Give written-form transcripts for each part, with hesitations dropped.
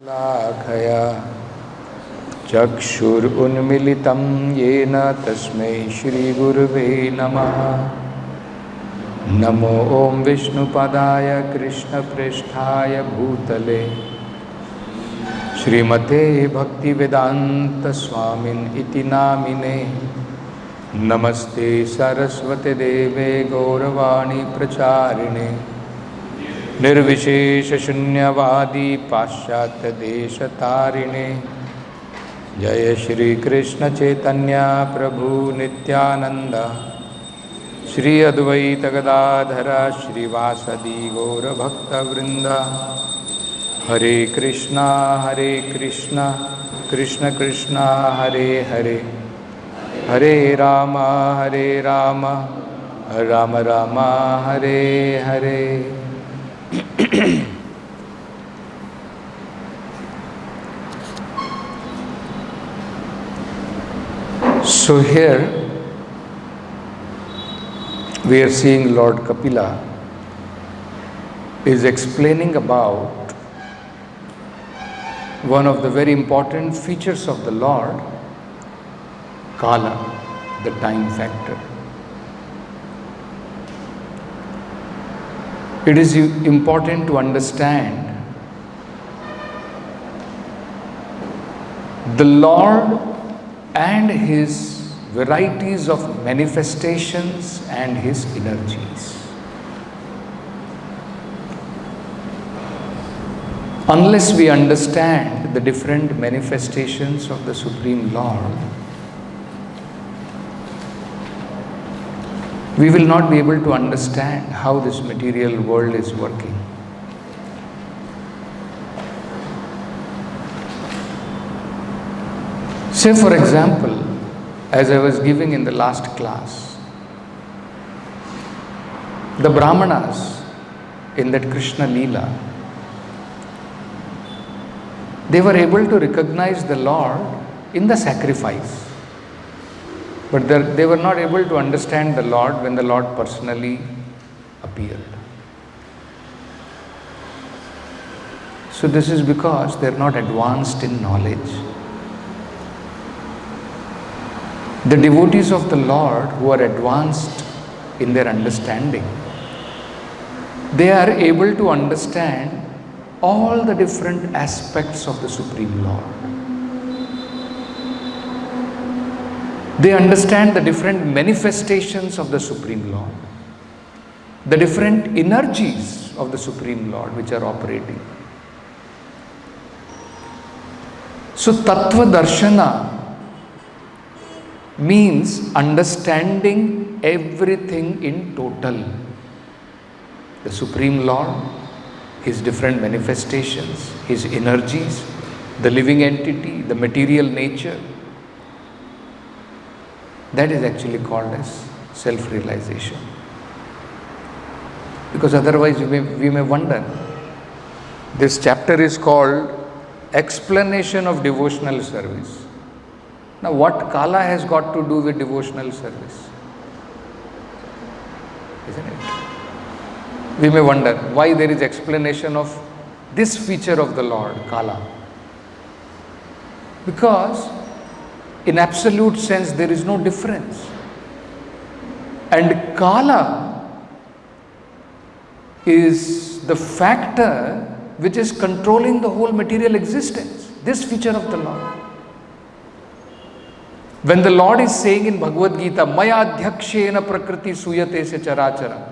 लाखया चक्षुरुन्मिलितं येन तस्मै श्रीगुरुवे नमः। नमो ॐ विष्णुपदाय कृष्णप्रेष्ठाय भूतले श्रीमते भक्तिवेदान्तस्वामिन् इति नामिने। नमस्ते सरस्वती देवे गौरवाणी प्रचारिणे निर्विशेषशून्यवादी पाश्चात्यदेशतारिणे। जय श्री कृष्ण चैतन्य प्रभु नित्यानंद श्री अद्वैत गदाधर श्रीवासदि गौरभक्तवृंद। हरे कृष्णा कृष्ण कृष्णा हरे हरे, हरे Ram Ram Ram Hare Hare. So here we are seeing Lord Kapila is explaining about one of the very important features of the Lord, Kala, the time factor. It is important to understand the Lord and His varieties of manifestations and His energies. Unless we understand the different manifestations of the Supreme Lord, we will not be able to understand how this material world is working. Say for example, as I was giving in the last class, the Brahmanas in that Krishna Leela, they were able to recognize the Lord in the sacrifice. But they were not able to understand the Lord when the Lord personally appeared. So this is because they are not advanced in knowledge. The devotees of the Lord who are advanced in their understanding, they are able to understand all the different aspects of the Supreme Lord. They understand the different manifestations of the Supreme Lord, the different energies of the Supreme Lord which are operating. So Tattva Darshana means understanding everything in total. The Supreme Lord, His different manifestations, His energies, the living entity, the material nature. That is actually called as self-realization. Because otherwise we may wonder. This chapter is called Explanation of Devotional Service. Now what Kala has got to do with devotional service? Isn't it? We may wonder why there is explanation of this feature of the Lord, Kala. Because in absolute sense there is no difference. And Kala is the factor which is controlling the whole material existence, this feature of the Lord. When the Lord is saying in Bhagavad Gita, Maya Adhyakshena Prakriti Suyate Se Charachara,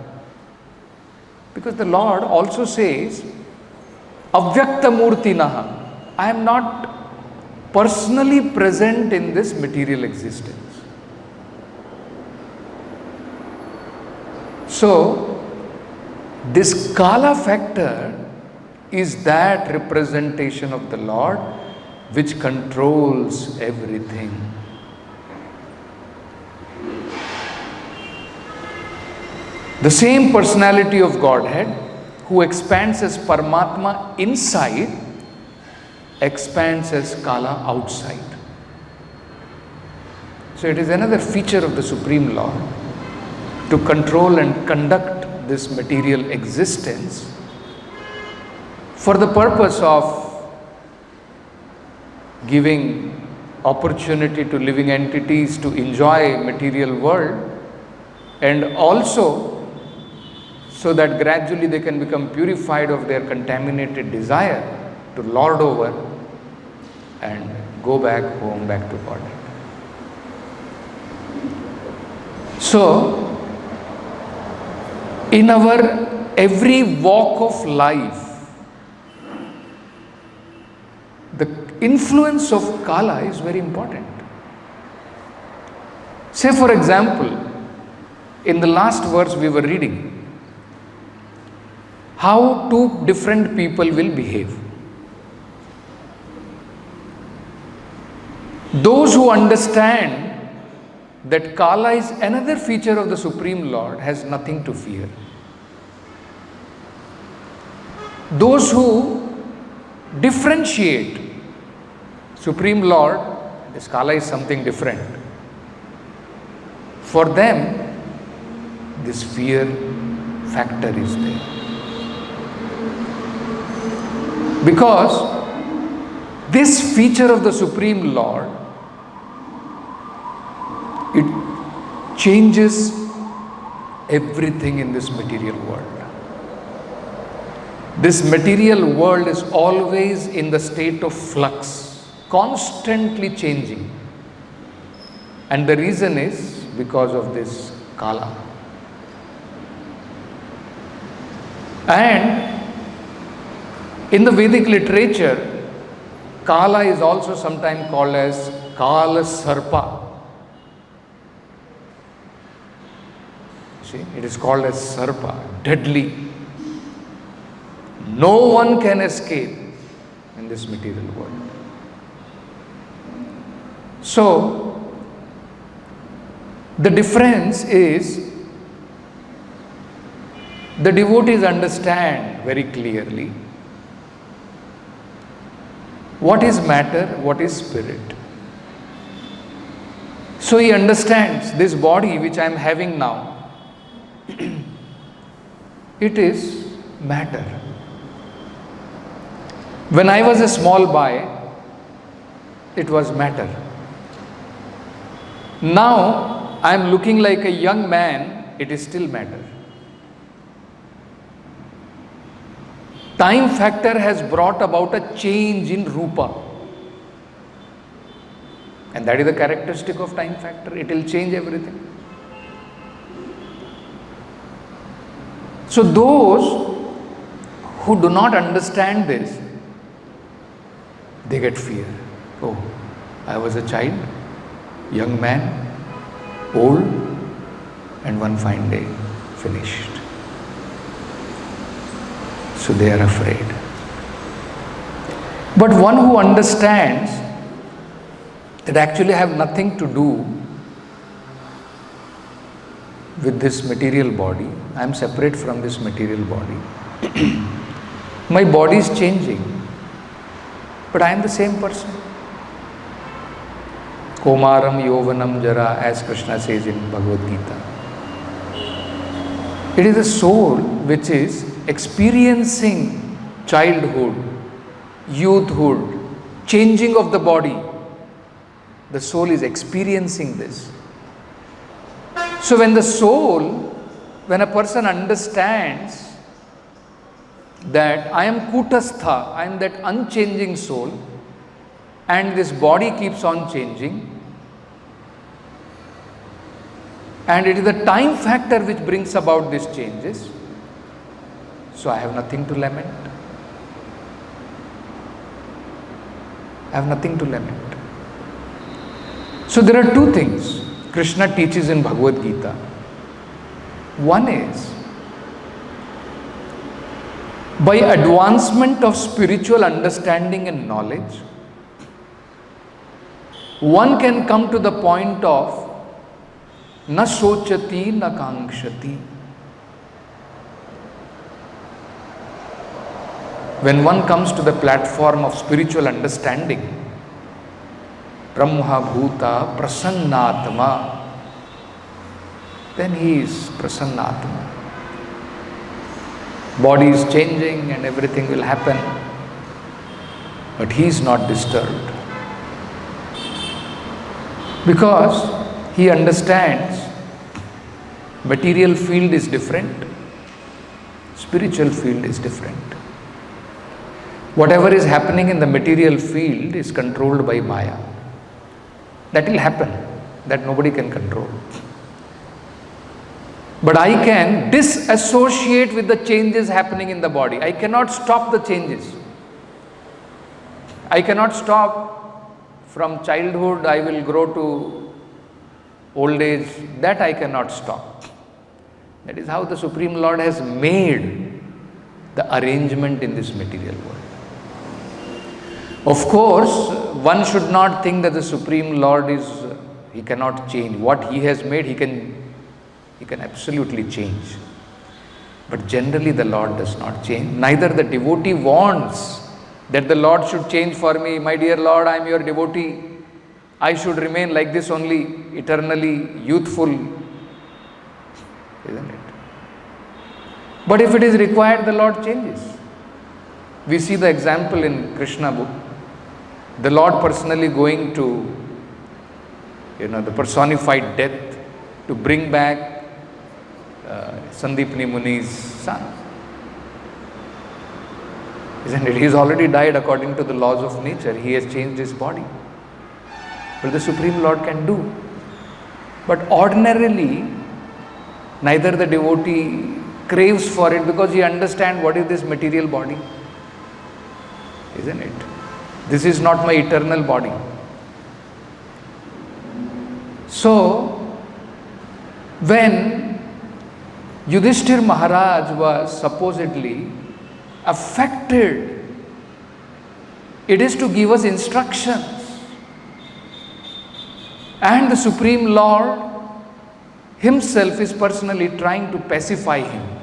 because the Lord also says, Avyakta Murtinaha, I am not personally present in this material existence. So, this Kala factor is that representation of the Lord which controls everything. The same personality of Godhead who expands as Paramatma inside, expands as Kala outside. So it is another feature of the Supreme Lord to control and conduct this material existence for the purpose of giving opportunity to living entities to enjoy material world, and also so that gradually they can become purified of their contaminated desire to lord over and go back home, back to God. So, in our every walk of life, the influence of Kala is very important. Say for example, in the last verse we were reading, how two different people will behave. Those who understand that Kala is another feature of the Supreme Lord has nothing to fear. Those who differentiate Supreme Lord, this Kala is something different. For them, this fear factor is there. Because this feature of the Supreme Lord, it changes everything in this material world. This material world is always in the state of flux, constantly changing. And the reason is because of this Kala. And in the Vedic literature, Kala is also sometimes called as Kala Sarpa. See, it is called as Sarpa, deadly. No one can escape in this material world. So, the difference is the devotees understand very clearly what is matter, what is spirit. So he understands this body which I am having now, it is matter. When I was a small boy, it was matter. Now I am looking like a young man, it is still matter. Time factor has brought about a change in Rupa. And that is the characteristic of time factor. It will change everything. So those who do not understand this, they get fear. Oh, I was a child, young man, old, and one fine day, finished. So they are afraid. But one who understands that actually I have nothing to do with this material body, I am separate from this material body. My body is changing, but I am the same person. Komaram Yovanam Jara, as Krishna says in Bhagavad Gita. It is the soul which is experiencing childhood, youthhood, changing of the body. The soul is experiencing this. So when the soul, when a person understands that I am Kutastha, I am that unchanging soul, and this body keeps on changing, and it is the time factor which brings about these changes, so I have nothing to lament. I have nothing to lament. So there are two things Krishna teaches in Bhagavad Gita. One is, by advancement of spiritual understanding and knowledge, one can come to the point of na sochati na kankshati. When one comes to the platform of spiritual understanding, Brahma Bhuta Prasannatma, then he is Prasannatma. Body is changing and everything will happen, but he is not disturbed. Because he understands material field is different, spiritual field is different. Whatever is happening in the material field is controlled by Maya. That will happen, that nobody can control. But I can disassociate with the changes happening in the body. I cannot stop the changes. I cannot stop from childhood, I will grow to old age. That I cannot stop. That is how the Supreme Lord has made the arrangement in this material world. Of course, one should not think that the Supreme Lord he cannot change. What he has made, he can absolutely change. But generally the Lord does not change. Neither the devotee wants that the Lord should change for me. My dear Lord, I am your devotee. I should remain like this only, eternally youthful. Isn't it? But if it is required, the Lord changes. We see the example in Krishna book. The Lord personally going to, the personified death to bring back Sandipni Muni's son. Isn't it? He has already died according to the laws of nature. He has changed his body. But the Supreme Lord can do. But ordinarily, neither the devotee craves for it because he understands what is this material body. Isn't it? This is not my eternal body. So, when Yudhishthir Maharaj was supposedly affected, it is to give us instructions. And the Supreme Lord himself is personally trying to pacify him.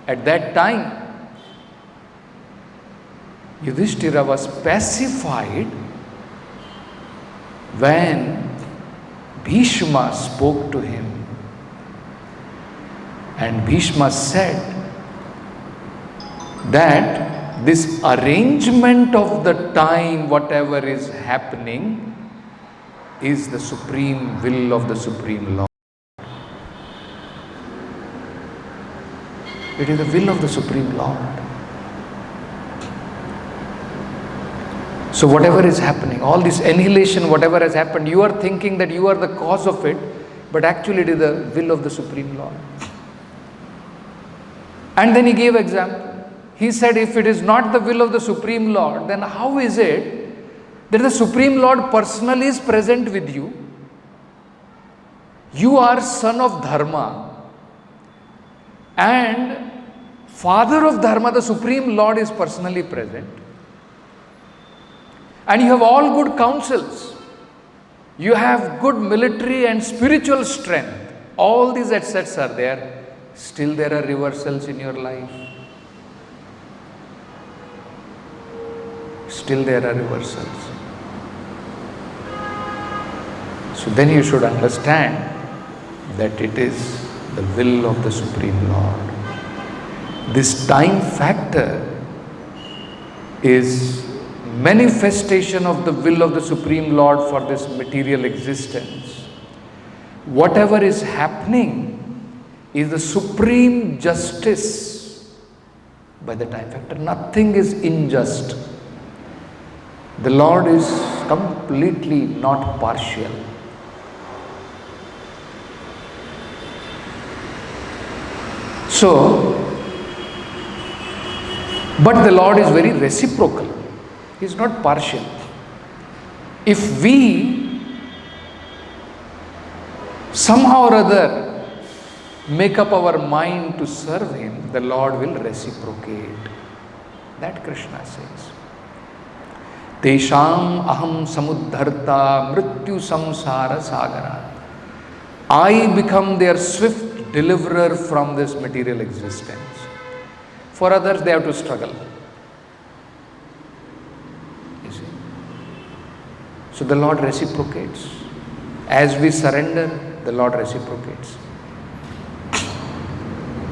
At that time, Yudhishthira was pacified when Bhishma spoke to him. And Bhishma said that this arrangement of the time, whatever is happening, is the supreme will of the Supreme Lord. It is the will of the Supreme Lord. So whatever is happening, all this annihilation, whatever has happened, you are thinking that you are the cause of it, but actually it is the will of the Supreme Lord. And then he gave example. He said, if it is not the will of the Supreme Lord, then how is it that the Supreme Lord personally is present with you? You are son of Dharma and father of Dharma, the Supreme Lord is personally present. And you have all good counsels. You have good military and spiritual strength. All these assets are there. Still there are reversals in your life. Still there are reversals. So then you should understand that it is the will of the Supreme Lord. This time factor is manifestation of the will of the Supreme Lord for this material existence. Whatever is happening is the supreme justice by the time factor. Nothing is unjust. The Lord is completely not partial. So, but the Lord is very reciprocal. He is not partial. If we somehow or other make up our mind to serve Him, the Lord will reciprocate. That Krishna says. Tesham aham samuddharta mrityu samsara sagara. I become their swift deliverer from this material existence. For others, they have to struggle. You see? So the Lord reciprocates. As we surrender, the Lord reciprocates.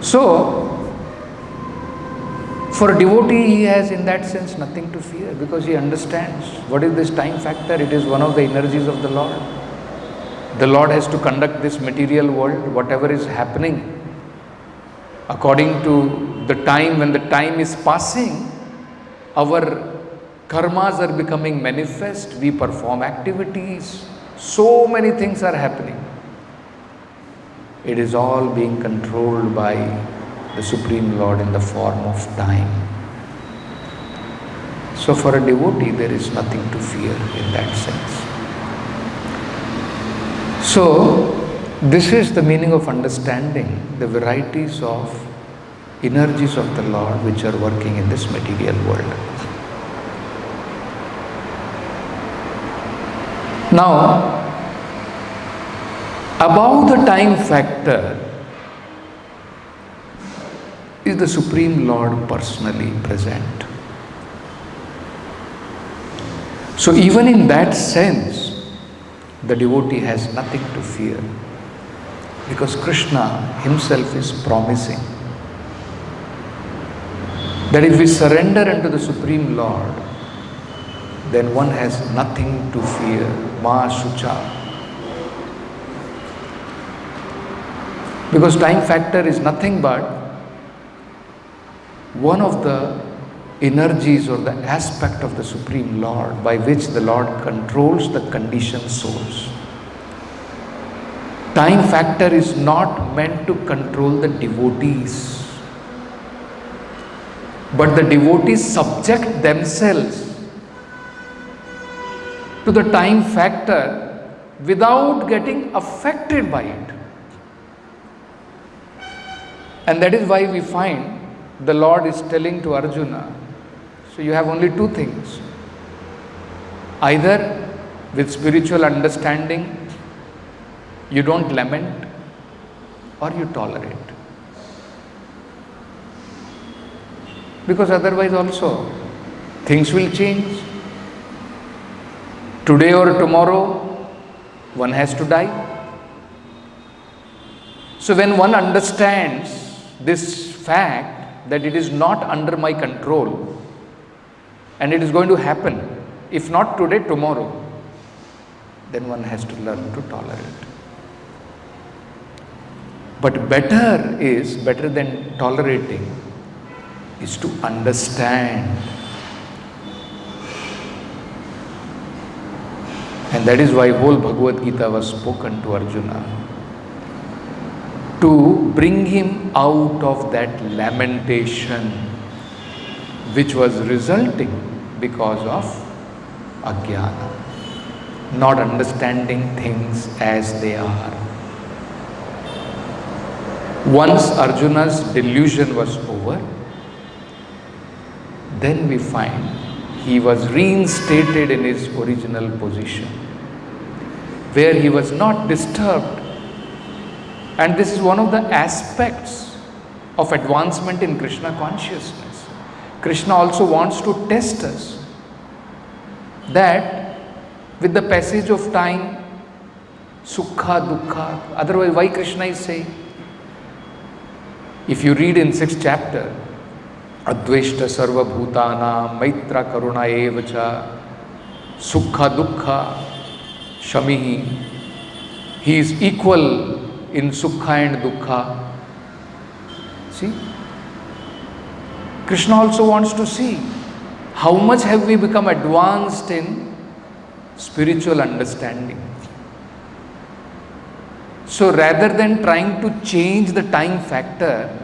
So, for a devotee, he has in that sense nothing to fear because he understands what is this time factor. It is one of the energies of the Lord. The Lord has to conduct this material world, whatever is happening, according to the time. When the time is passing, our karmas are becoming manifest, we perform activities, so many things are happening. It is all being controlled by the Supreme Lord in the form of time. So for a devotee, there is nothing to fear in that sense. So this is the meaning of understanding the varieties of energies of the Lord which are working in this material world. Now, above the time factor is the Supreme Lord personally present. So even in that sense, the devotee has nothing to fear, because Krishna himself is promising that if we surrender unto the Supreme Lord, then one has nothing to fear. Ma Shucha. Because time factor is nothing but one of the energies or the aspect of the Supreme Lord by which the Lord controls the conditioned souls. Time factor is not meant to control the devotees, but the devotees subject themselves to the time factor without getting affected by it. And that is why we find the Lord is telling to Arjuna, so you have only two things. Either with spiritual understanding, you don't lament, or you tolerate. Because otherwise also, things will change. Today or tomorrow, one has to die. So when one understands this fact that it is not under my control and it is going to happen, if not today, tomorrow, then one has to learn to tolerate. But better than tolerating is to understand. And that is why whole Bhagavad Gita was spoken to Arjuna, to bring him out of that lamentation which was resulting because of ajnana, not understanding things as they are. Once Arjuna's delusion was over, then we find he was reinstated in his original position, where he was not disturbed. And this is one of the aspects of advancement in Krishna consciousness. Krishna also wants to test us that with the passage of time, sukha, dukkha, otherwise why Krishna is saying? If you read in 6th chapter, Adveshta sarva bhutana maitra karuna evacha sukha dukkha shamihi. He is equal in sukha and dukkha. See? Krishna also wants to see how much have we become advanced in spiritual understanding. So rather than trying to change the time factor,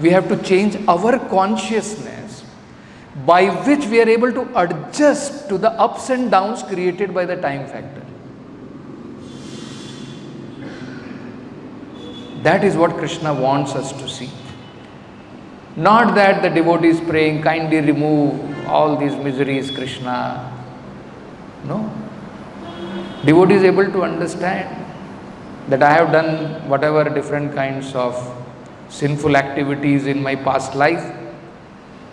we have to change our consciousness by which we are able to adjust to the ups and downs created by the time factor. That is what Krishna wants us to see. Not that the devotee is praying, kindly remove all these miseries, Krishna. No. Devotee is able to understand that I have done whatever different kinds of sinful activities in my past life,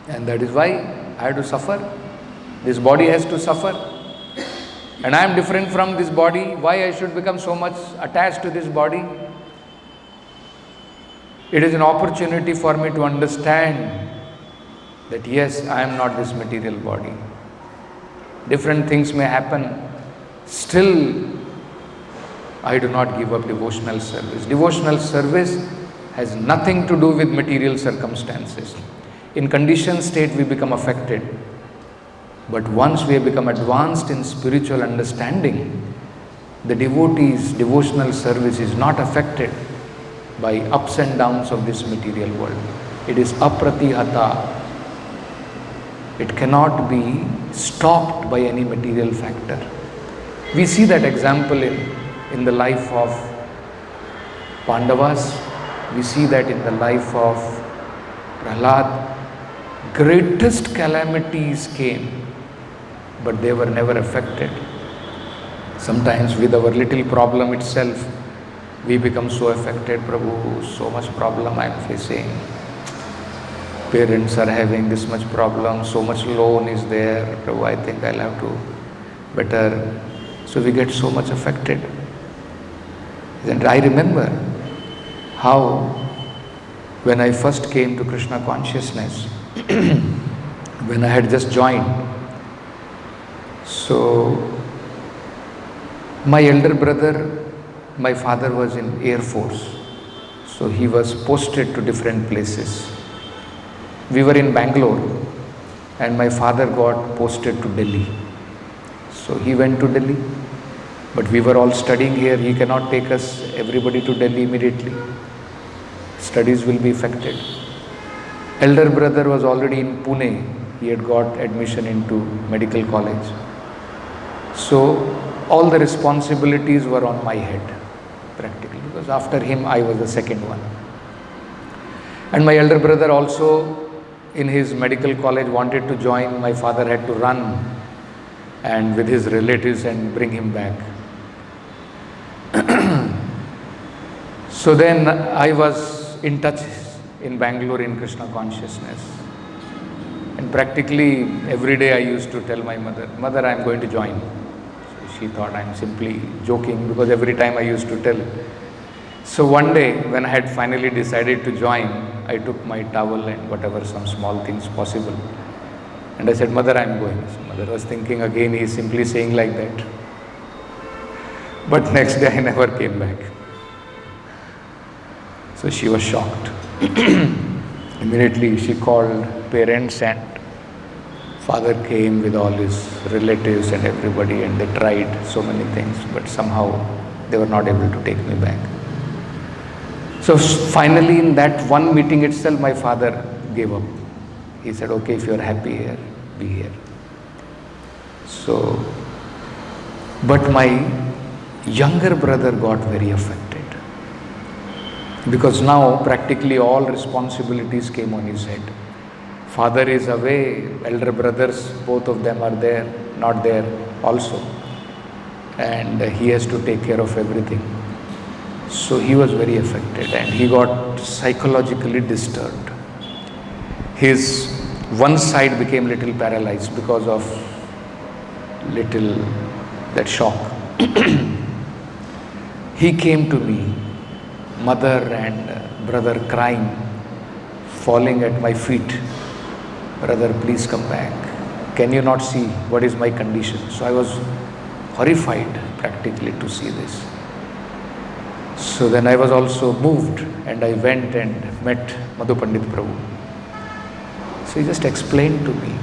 and that is why I have to suffer. This body has to suffer. And I am different from this body. Why I should become so much attached to this body? It is an opportunity for me to understand that yes, I am not this material body. Different things may happen. Still, I do not give up devotional service. Devotional service has nothing to do with material circumstances. In conditioned state we become affected. But once we have become advanced in spiritual understanding, the devotee's devotional service is not affected by ups and downs of this material world. It is apratihata. It cannot be stopped by any material factor. We see that example in the life of Pandavas. We see that in the life of Prahlad. Greatest calamities came, but they were never affected. Sometimes with our little problem itself, we become so affected. Prabhu, so much problem I am facing. Parents are having this much problem, so much loan is there. Prabhu, I think I'll have to better. So we get so much affected. And I remember how when I first came to Krishna consciousness, when I had just joined, so my elder brother, my father was in Air Force, so he was posted to different places. We were in Bangalore and my father got posted to Delhi. So he went to Delhi, but we were all studying here. He cannot take us, everybody, to Delhi immediately. Studies will be affected. Elder brother was already in Pune. He had got admission into medical college. So all the responsibilities were on my head, practically, because after him I was the second one. And my elder brother also in his medical college wanted to join. My father had to run and with his relatives and bring him back. So then I was in touch in Bangalore in Krishna consciousness. And practically every day I used to tell my mother, I am going to join. So she thought I am simply joking, because every time I used to tell. So one day when I had finally decided to join, I took my towel and whatever, some small things possible. And I said, Mother, I am going. So mother was thinking again, he is simply saying like that. But next day I never came back. So she was shocked. Immediately she called parents and father came with all his relatives and everybody, and they tried so many things, but somehow they were not able to take me back. So finally in that one meeting itself, my father gave up. He said, okay, if you are happy here, be here. So, but my younger brother got very affected, because now practically all responsibilities came on his head. Father is away, elder brothers, both of them are there, not there also. And he has to take care of everything. So he was very affected and he got psychologically disturbed. His one side became little paralyzed because of that shock. He came to me, mother and brother crying, falling at my feet. Brother, please come back. Can you not see what is my condition? So I was horrified practically to see this. So then I was also moved and I went and met Madhu Pandit Prabhu. So he just explained to me.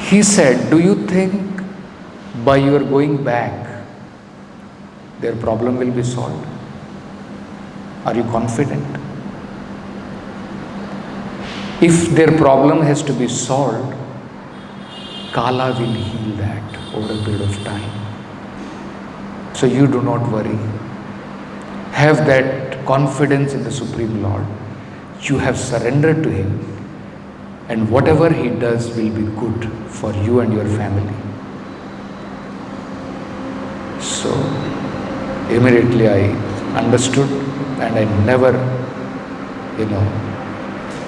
He said, do you think by your going back, their problem will be solved? Are you confident? If their problem has to be solved, Kala will heal that over a period of time. So you do not worry. Have that confidence in the Supreme Lord. You have surrendered to Him, and whatever He does will be good for you and your family. So immediately I understood and I never,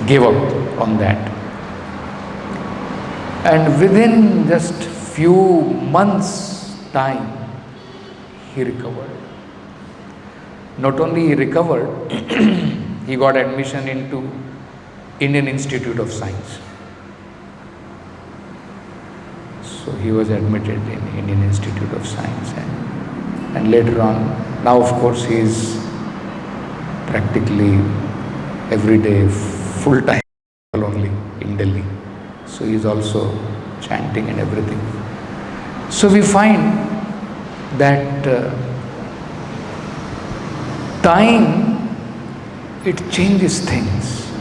gave up on that. And within just few months' time, he recovered. Not only he recovered, he got admission into Indian Institute of Science. So he was admitted in Indian Institute of Science, and And later on, now of course he is practically every day full-time only in Delhi. So he is also chanting and everything. So we find that time, it changes things.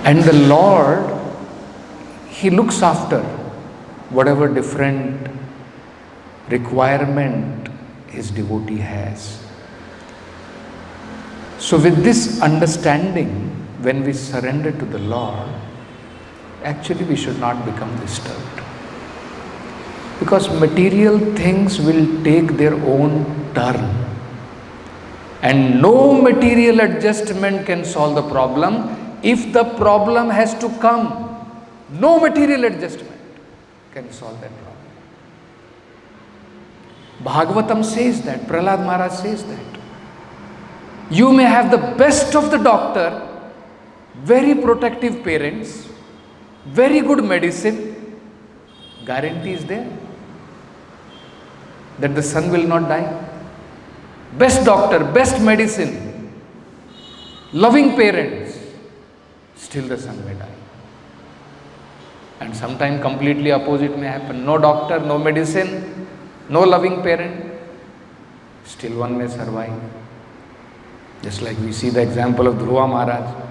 And the Lord, He looks after whatever different requirement His devotee has. So with this understanding, when we surrender to the Lord, actually we should not become disturbed. Because material things will take their own turn. And no material adjustment can solve the problem. If the problem has to come, no material adjustment can solve that problem. Bhagavatam says that, Prahlad Maharaj says that. You may have the best of the doctor, very protective parents, very good medicine, guarantee is there that the son will not die. Best doctor, best medicine, loving parents, still the son may die. And sometimes completely opposite may happen. No doctor, no medicine, no loving parent, still one may survive. Just like we see the example of Dhruva Maharaj.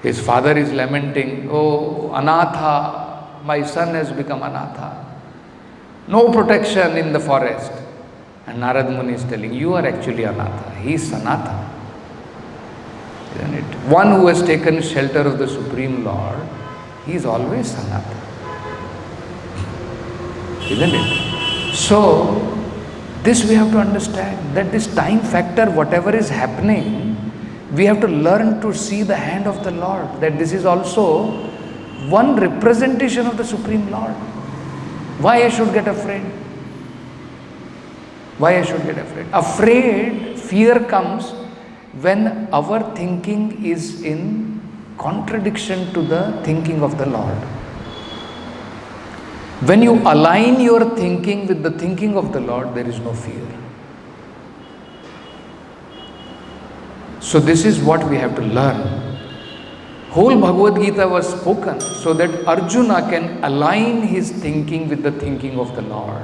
His father is lamenting, oh Anatha, my son has become Anatha. No protection in the forest. And Narad Muni is telling, you are actually Anatha, he is Sanatha. Isn't it? One who has taken shelter of the Supreme Lord, he is always Sanatha. Isn't it? So, this we have to understand, that this time factor, whatever is happening, we have to learn to see the hand of the Lord, that this is also one representation of the Supreme Lord. Why I should get afraid? Why I should get afraid? Afraid, fear comes when our thinking is in contradiction to the thinking of the Lord. When you align your thinking with the thinking of the Lord, there is no fear. So this is what we have to learn. Whole Bhagavad Gita was spoken so that Arjuna can align his thinking with the thinking of the Lord.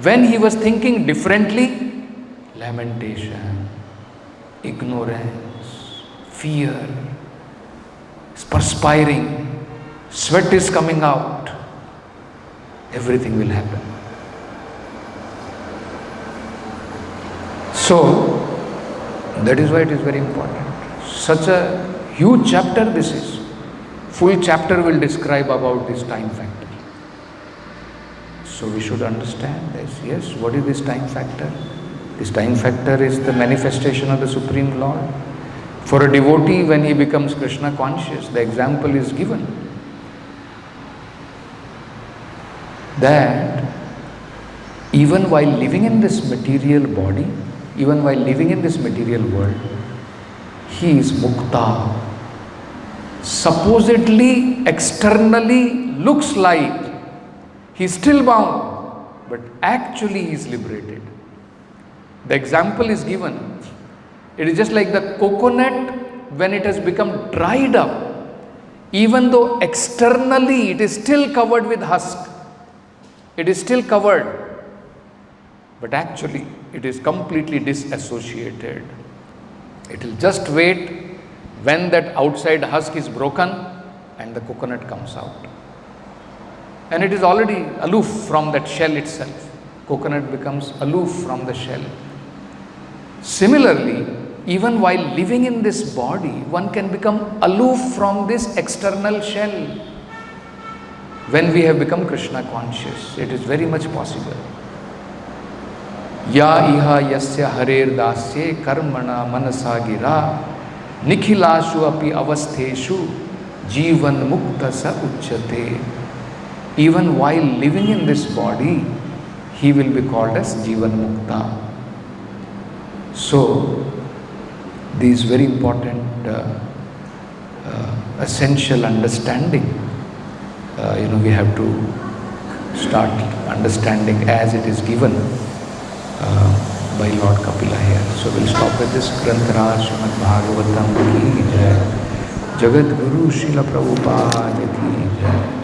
When he was thinking differently, lamentation, ignorance, fear, perspiring, sweat is coming out, everything will happen. So, that is why it is very important. Such a huge chapter this is. Full chapter will describe about this time factor. So we should understand this. Yes, what is this time factor? This time factor is the manifestation of the Supreme Lord. For a devotee, when he becomes Krishna conscious, the example is given that even while living in this material body, even while living in this material world, he is mukta. Supposedly, externally looks like he is still bound, but actually he is liberated. The example is given. It is just like the coconut when it has become dried up, even though externally it is still covered with husk, it is still covered, but actually it is completely disassociated. It will just wait when that outside husk is broken and the coconut comes out. And it is already aloof from that shell itself. Coconut becomes aloof from the shell. Similarly, even while living in this body, one can become aloof from this external shell. When we have become Krishna conscious, it is very much possible. Ya iha yasya harer dasye karmana manasa gira nikhilashu api avastheshu jivan mukta sa uchyate. Even while living in this body, he will be called as Jivan Mukta. So, these very important essential understanding, we have to start understanding as it is given. by Lord Kapila here. So we'll stop with this. Grantaraj Srimad Bhagavatam ki jai. Jagat Guru Srila Prabhupada ki jai.